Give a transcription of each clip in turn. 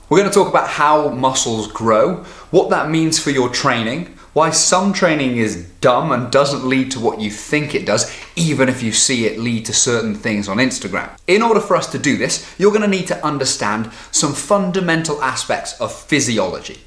We're going to talk about how muscles grow, what that means for your training, why some training is dumb and doesn't lead to what you think it does, even if you see it lead to certain things on Instagram. In order for us to do this, you're going to need to understand some fundamental aspects of physiology.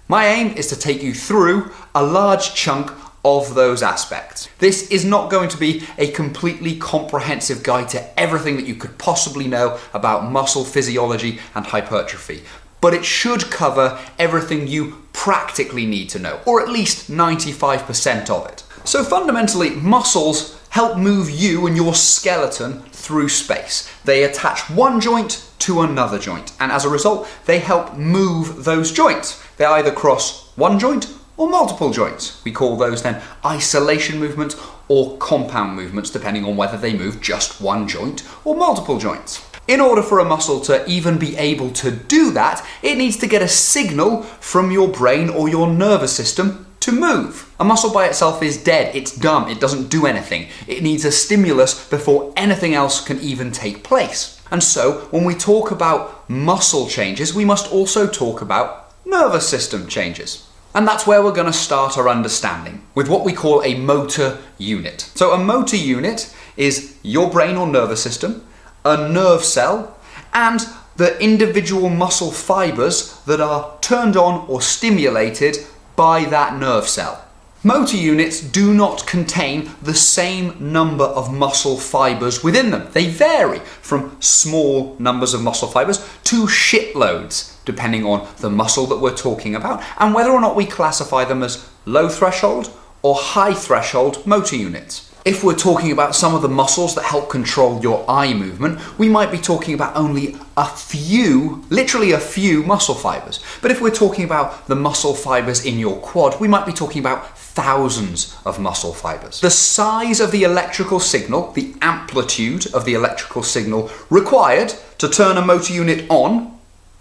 My aim is to take you through a large chunk of those aspects. This is not going to be a completely comprehensive guide to everything that you could possibly know about muscle physiology and hypertrophy, but it should cover everything you practically need to know, or at least 95% of it. So fundamentally, muscles help move you and your skeleton through space. They attach one joint to another joint, and as a result, they help move those joints. They either cross one joint or multiple joints. We call those then isolation movements or compound movements, depending on whether they move just one joint or multiple joints. In order for a muscle to even be able to do that, it needs to get a signal from your brain or your nervous system to move. A muscle by itself is dead, it's dumb, it doesn't do anything. It needs a stimulus before anything else can even take place. And so, when we talk about muscle changes, we must also talk about nervous system changes. And that's where we're going to start our understanding, with what we call a motor unit. So a motor unit is your brain or nervous system, a nerve cell, and the individual muscle fibers that are turned on or stimulated by that nerve cell. Motor units do not contain the same number of muscle fibers within them. They vary from small numbers of muscle fibers to shitloads, depending on the muscle that we're talking about and whether or not we classify them as low threshold or high threshold motor units. If we're talking about some of the muscles that help control your eye movement, we might be talking about only a few, literally a few muscle fibers. But if we're talking about the muscle fibers in your quad, we might be talking about thousands of muscle fibers. The size of the electrical signal, the amplitude of the electrical signal required to turn a motor unit on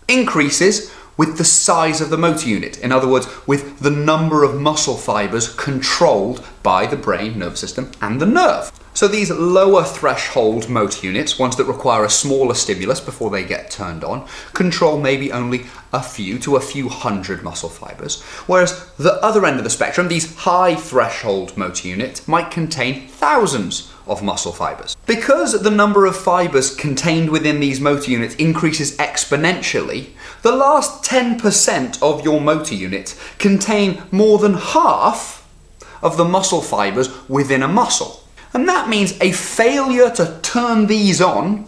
increases with the size of the motor unit. In other words, with the number of muscle fibers controlled by the brain, nervous system, and the nerve. So these lower threshold motor units, ones that require a smaller stimulus before they get turned on, control maybe only a few to a few hundred muscle fibers, whereas the other end of the spectrum, these high threshold motor units, might contain thousands of muscle fibers. Because the number of fibers contained within these motor units increases exponentially, the last 10% of your motor unit contain more than half of the muscle fibers within a muscle. And that means a failure to turn these on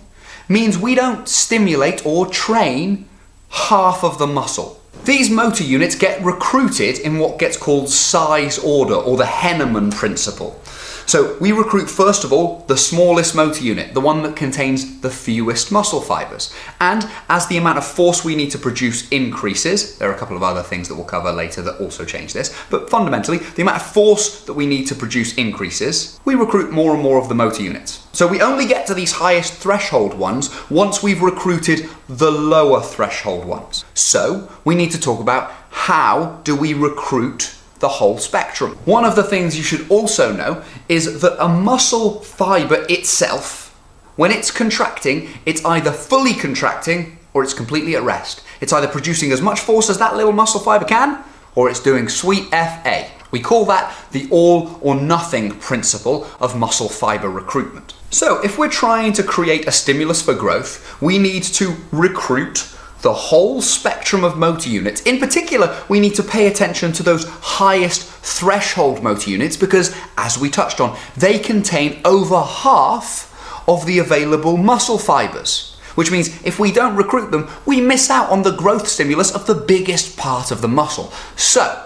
means we don't stimulate or train half of the muscle. These motor units get recruited in what gets called size order, or the Henneman principle. So we recruit first of all the smallest motor unit, the one that contains the fewest muscle fibers. And as the amount of force we need to produce increases, there are a couple of other things that we'll cover later that also change this, but fundamentally the amount of force that we need to produce increases, we recruit more and more of the motor units. So we only get to these highest threshold ones once we've recruited the lower threshold ones. So we need to talk about how do we recruit the whole spectrum. One of the things you should also know is that a muscle fiber itself, when it's contracting, it's either fully contracting or it's completely at rest. It's either producing as much force as that little muscle fiber can, or it's doing sweet FA. We call that the all or nothing principle of muscle fiber recruitment. So if we're trying to create a stimulus for growth, we need to recruit the whole spectrum of motor units. In particular, we need to pay attention to those highest threshold motor units because, as we touched on, they contain over half of the available muscle fibers. Which means if we don't recruit them, we miss out on the growth stimulus of the biggest part of the muscle. So,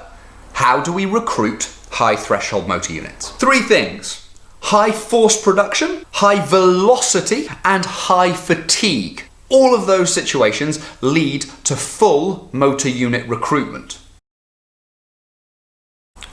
how do we recruit high threshold motor units? Three things: high force production, high velocity, and high fatigue. All of those situations lead to full motor unit recruitment.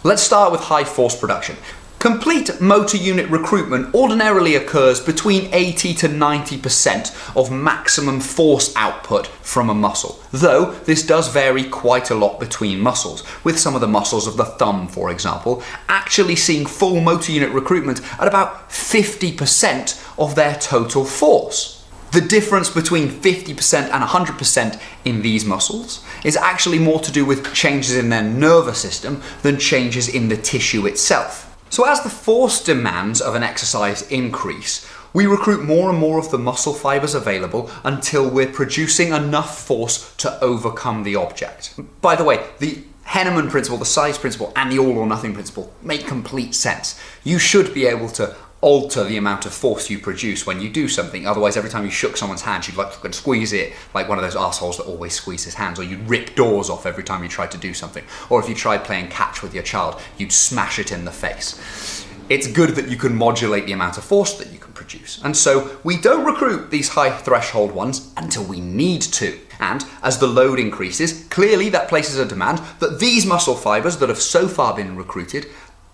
Let's start with high force production. Complete motor unit recruitment ordinarily occurs between 80 to 90% of maximum force output from a muscle, though this does vary quite a lot between muscles, with some of the muscles of the thumb, for example, actually seeing full motor unit recruitment at about 50% of their total force. The difference between 50% and 100% in these muscles is actually more to do with changes in their nervous system than changes in the tissue itself. So as the force demands of an exercise increase, we recruit more and more of the muscle fibers available until we're producing enough force to overcome the object. By the way, the Henneman principle, the size principle, and the all or nothing principle make complete sense. You should be able to alter the amount of force you produce when you do something. Otherwise, every time you shook someone's hand, you'd like to squeeze it like one of those assholes that always squeeze his hands, or you'd rip doors off every time you tried to do something. Or if you tried playing catch with your child, you'd smash it in the face. It's good that you can modulate the amount of force that you can produce. And so we don't recruit these high threshold ones until we need to. And as the load increases, clearly that places a demand that these muscle fibers that have so far been recruited,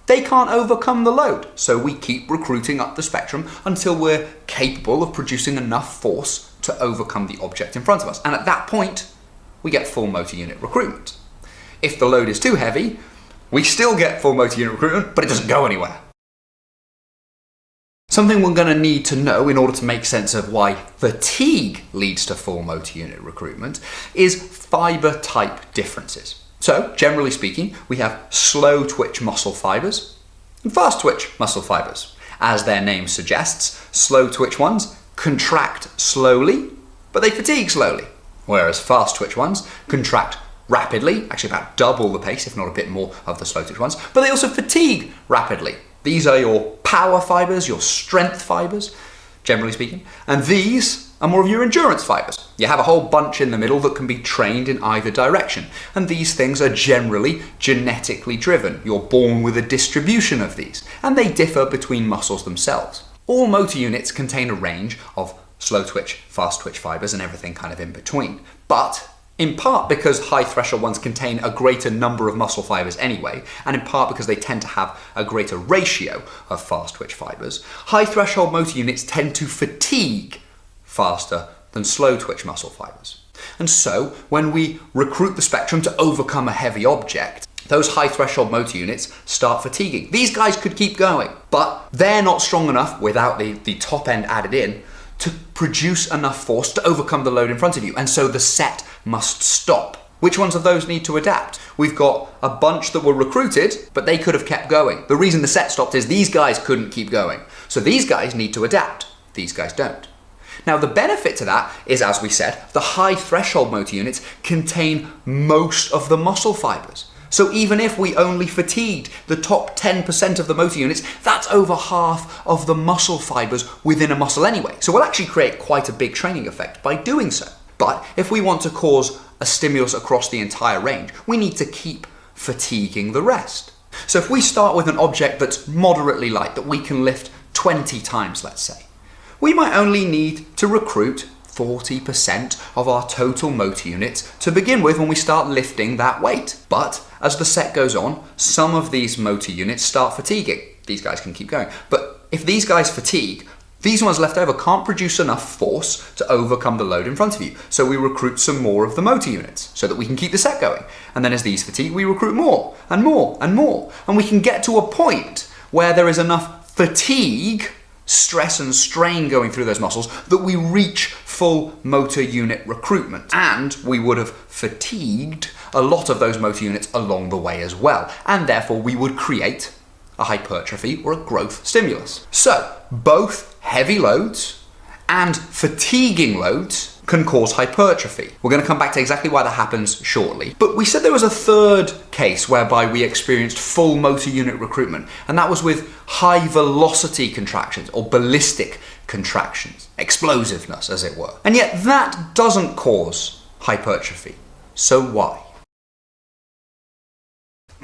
they can't overcome the load. So we keep recruiting up the spectrum until we're capable of producing enough force to overcome the object in front of us. And at that point, we get full motor unit recruitment. If the load is too heavy, we still get full motor unit recruitment, but it doesn't go anywhere. Something we're going to need to know in order to make sense of why fatigue leads to full motor unit recruitment is fiber type differences. So, generally speaking, we have slow twitch muscle fibers and fast twitch muscle fibers. As their name suggests, slow twitch ones contract slowly, but they fatigue slowly, whereas fast twitch ones contract rapidly, actually about double the pace, if not a bit more, of the slow twitch ones, but they also fatigue rapidly. These are your power fibers, your strength fibers, generally speaking, and these are more of your endurance fibers. You have a whole bunch in the middle that can be trained in either direction, and these things are generally genetically driven. You're born with a distribution of these, and they differ between muscles themselves. All motor units contain a range of slow twitch, fast twitch fibers, and everything kind of in between. But in part because high threshold ones contain a greater number of muscle fibers anyway, and in part because they tend to have a greater ratio of fast twitch fibers, high threshold motor units tend to fatigue faster than slow twitch muscle fibers. And so, when we recruit the spectrum to overcome a heavy object, those high threshold motor units start fatiguing. These guys could keep going, but they're not strong enough, without the top end added in, to produce enough force to overcome the load in front of you. And so the set must stop. Which ones of those need to adapt? We've got a bunch that were recruited, but they could have kept going. The reason the set stopped is these guys couldn't keep going. So these guys need to adapt. These guys don't. Now the benefit to that is, as we said, the high threshold motor units contain most of the muscle fibers. So even if we only fatigued the top 10% of the motor units, that's over half of the muscle fibers within a muscle anyway. So we'll actually create quite a big training effect by doing so. But if we want to cause a stimulus across the entire range, we need to keep fatiguing the rest. So if we start with an object that's moderately light, that we can lift 20 times, let's say, we might only need to recruit 40% of our total motor units to begin with when we start lifting that weight. But as the set goes on, some of these motor units start fatiguing. These guys can keep going. But if these guys fatigue, these ones left over can't produce enough force to overcome the load in front of you. So we recruit some more of the motor units so that we can keep the set going. And then as these fatigue, we recruit more and more and more. And we can get to a point where there is enough fatigue, stress and strain going through those muscles that we reach full motor unit recruitment. And we would have fatigued a lot of those motor units along the way as well. And therefore we would create a hypertrophy or a growth stimulus. So both heavy loads and fatiguing loads can cause hypertrophy. We're going to come back to exactly why that happens shortly. But we said there was a third case whereby we experienced full motor unit recruitment, and that was with high velocity contractions or ballistic contractions, explosiveness as it were. And yet that doesn't cause hypertrophy. So why?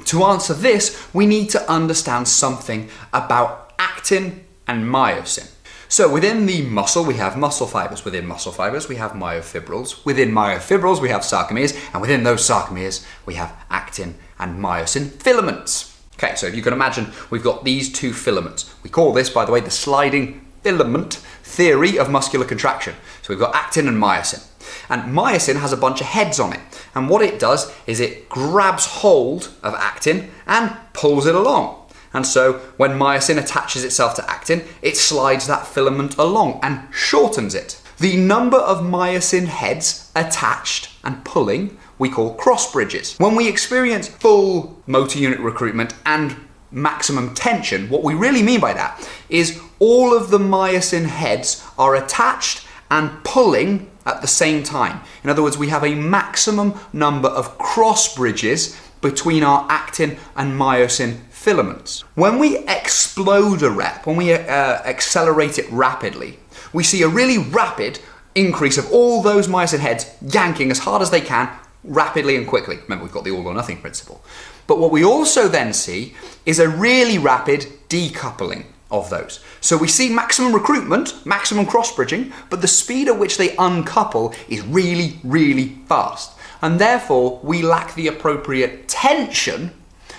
To answer this, we need to understand something about actin and myosin. So within the muscle, we have muscle fibers. Within muscle fibers, we have myofibrils. Within myofibrils, we have sarcomeres. And within those sarcomeres, we have actin and myosin filaments. Okay, so if you can imagine, we've got these two filaments. We call this, by the way, the sliding filament theory of muscular contraction. So we've got actin and myosin. And myosin has a bunch of heads on it. And what it does is it grabs hold of actin and pulls it along. And so when myosin attaches itself to actin, it slides that filament along and shortens it. The number of myosin heads attached and pulling we call cross bridges. When we experience full motor unit recruitment and maximum tension, what we really mean by that is all of the myosin heads are attached and pulling at the same time. In other words, we have a maximum number of cross bridges between our actin and myosin filaments. When we explode a rep, when we accelerate it rapidly, we see a really rapid increase of all those myosin heads yanking as hard as they can, rapidly and quickly. Remember, we've got the all or nothing principle. But what we also then see is a really rapid decoupling of those. So we see maximum recruitment, maximum cross-bridging, but the speed at which they uncouple is really, really fast. And therefore, we lack the appropriate tension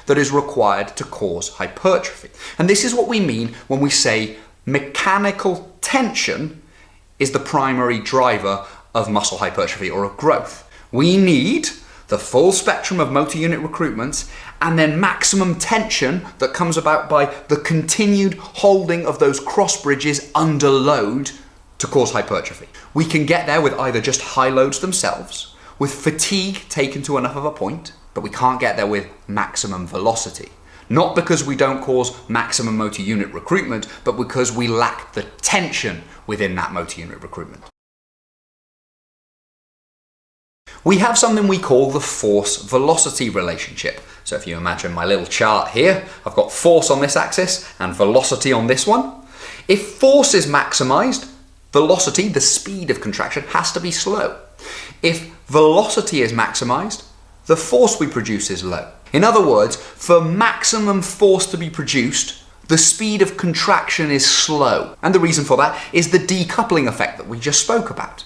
that is required to cause hypertrophy. And this is what we mean when we say mechanical tension is the primary driver of muscle hypertrophy or of growth. We need the full spectrum of motor unit recruitments and then maximum tension that comes about by the continued holding of those cross bridges under load to cause hypertrophy. We can get there with either just high loads themselves, with fatigue taken to enough of a point, but we can't get there with maximum velocity. Not because we don't cause maximum motor unit recruitment, but because we lack the tension within that motor unit recruitment. We have something we call the force-velocity relationship. So if you imagine my little chart here, I've got force on this axis and velocity on this one. If force is maximized, velocity, the speed of contraction, has to be slow. If velocity is maximized, the force we produce is low. In other words, for maximum force to be produced, the speed of contraction is slow. And the reason for that is the decoupling effect that we just spoke about.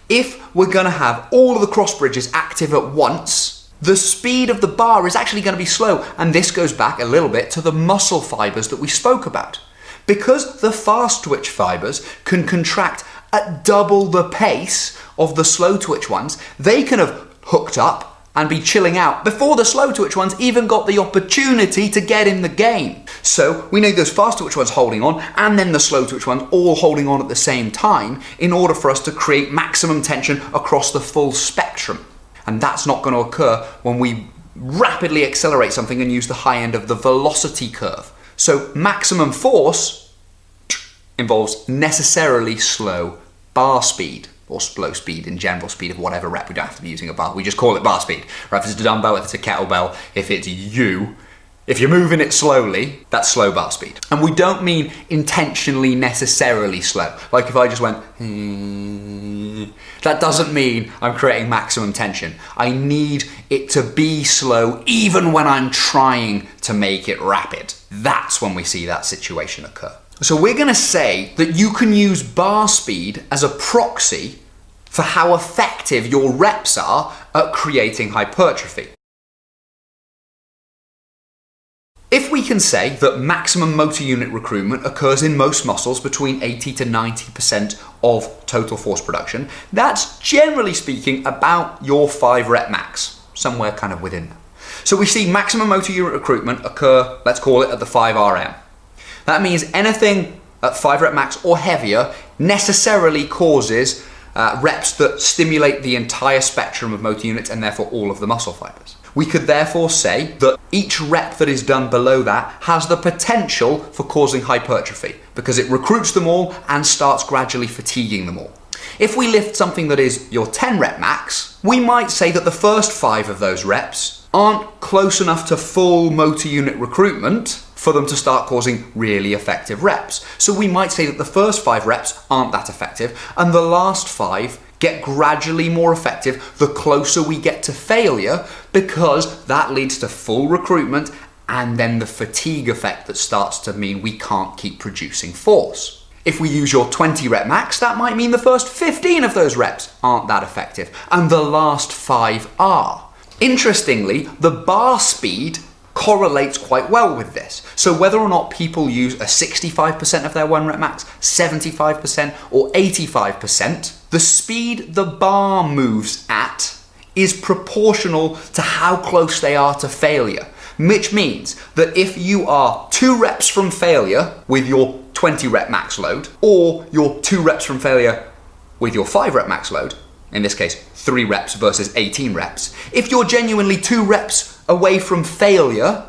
If we're going to have all of the cross bridges active at once, the speed of the bar is actually going to be slow. And this goes back a little bit to the muscle fibers that we spoke about. Because the fast twitch fibers can contract at double the pace of the slow twitch ones, they can have hooked up and be chilling out before the slow twitch ones even got the opportunity to get in the game. So we need those fast twitch ones holding on and then the slow twitch ones all holding on at the same time in order for us to create maximum tension across the full spectrum. And that's not going to occur when we rapidly accelerate something and use the high end of the velocity curve. So maximum force involves necessarily slow bar speed, or slow speed in general, speed of whatever rep. We don't have to be using a bar, we just call it bar speed. Right, if it's a dumbbell, if it's a kettlebell, if it's if you're moving it slowly, that's slow bar speed. And we don't mean intentionally necessarily slow. Like if I just went, that doesn't mean I'm creating maximum tension. I need it to be slow even when I'm trying to make it rapid. That's when we see that situation occur. So we're going to say that you can use bar speed as a proxy for how effective your reps are at creating hypertrophy. If we can say that maximum motor unit recruitment occurs in most muscles between 80 to 90% of total force production, that's generally speaking about your 5 rep max, somewhere kind of within that. So we see maximum motor unit recruitment occur, let's call it at the 5 RM. That means anything at 5 rep max or heavier necessarily causes reps that stimulate the entire spectrum of motor units and therefore all of the muscle fibers. We could therefore say that each rep that is done below that has the potential for causing hypertrophy because it recruits them all and starts gradually fatiguing them all. If we lift something that is your 10 rep max, we might say that the first 5 of those reps aren't close enough to full motor unit recruitment for them to start causing really effective reps. So we might say that the first 5 reps aren't that effective and the last 5 get gradually more effective the closer we get to failure because that leads to full recruitment and then the fatigue effect that starts to mean we can't keep producing force. If we use your 20 rep max, that might mean the first 15 of those reps aren't that effective and the last 5 are. Interestingly, the bar speed correlates quite well with this. So whether or not people use a 65% of their 1 rep max, 75% or 85%, the speed the bar moves at is proportional to how close they are to failure. Which means that if you are 2 reps from failure with your 20 rep max load, or you're 2 reps from failure with your 5 rep max load, in this case 3 reps versus 18 reps, if you're genuinely 2 reps away from failure,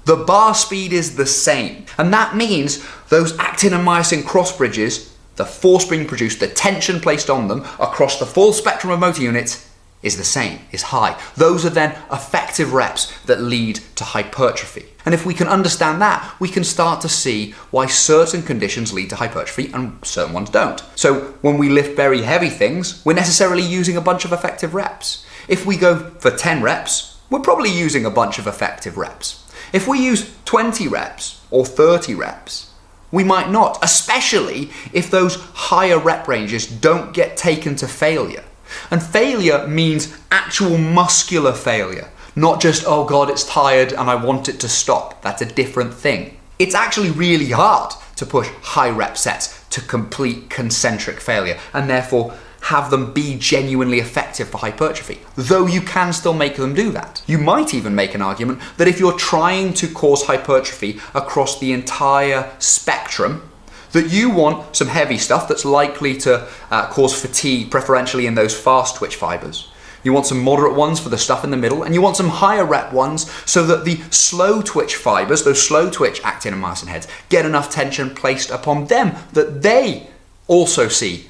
the bar speed is the same. And that means those actin and myosin cross bridges, the force being produced, the tension placed on them across the full spectrum of motor units is the same, is high. Those are then effective reps that lead to hypertrophy. And if we can understand that, we can start to see why certain conditions lead to hypertrophy and certain ones don't. So when we lift very heavy things, we're necessarily using a bunch of effective reps. If we go for 10 reps, we're probably using a bunch of effective reps. If we use 20 reps or 30 reps, we might not, especially if those higher rep ranges don't get taken to failure. And failure means actual muscular failure, not just, oh God, it's tired and I want it to stop. That's a different thing. It's actually really hard to push high rep sets to complete concentric failure and therefore have them be genuinely effective for hypertrophy, though you can still make them do that. You might even make an argument that if you're trying to cause hypertrophy across the entire spectrum, that you want some heavy stuff that's likely to cause fatigue, preferentially in those fast twitch fibers. You want some moderate ones for the stuff in the middle, and you want some higher rep ones so that the slow twitch fibers, those slow twitch actin and myosin heads, get enough tension placed upon them that they also see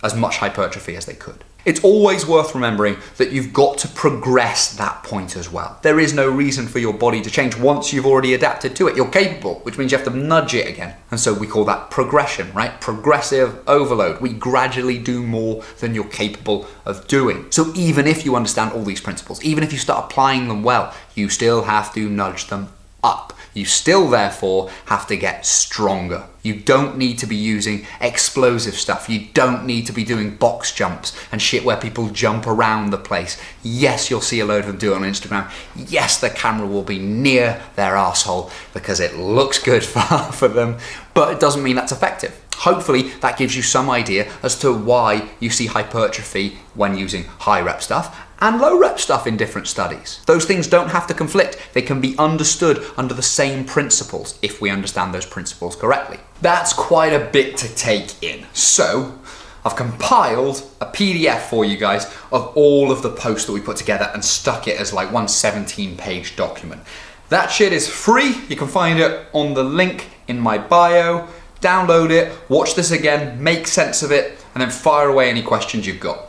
as much hypertrophy as they could. It's always worth remembering that you've got to progress that point as well. There is no reason for your body to change once you've already adapted to it. You're capable, which means you have to nudge it again. And so we call that progression, right? Progressive overload. We gradually do more than you're capable of doing. So even if you understand all these principles, even if you start applying them well, you still have to nudge them up. You still, therefore, have to get stronger. You don't need to be using explosive stuff. You don't need to be doing box jumps and shit where people jump around the place. Yes, you'll see a load of them do it on Instagram. Yes, the camera will be near their arsehole because it looks good for them, but it doesn't mean that's effective. Hopefully, that gives you some idea as to why you see hypertrophy when using high rep stuff and low rep stuff in different studies. Those things don't have to conflict. They can be understood under the same principles if we understand those principles correctly. That's quite a bit to take in. So I've compiled a PDF for you guys of all of the posts that we put together and stuck it as like one 17-page document. That shit is free. You can find it on the link in my bio. Download it, watch this again, make sense of it, and then fire away any questions you've got.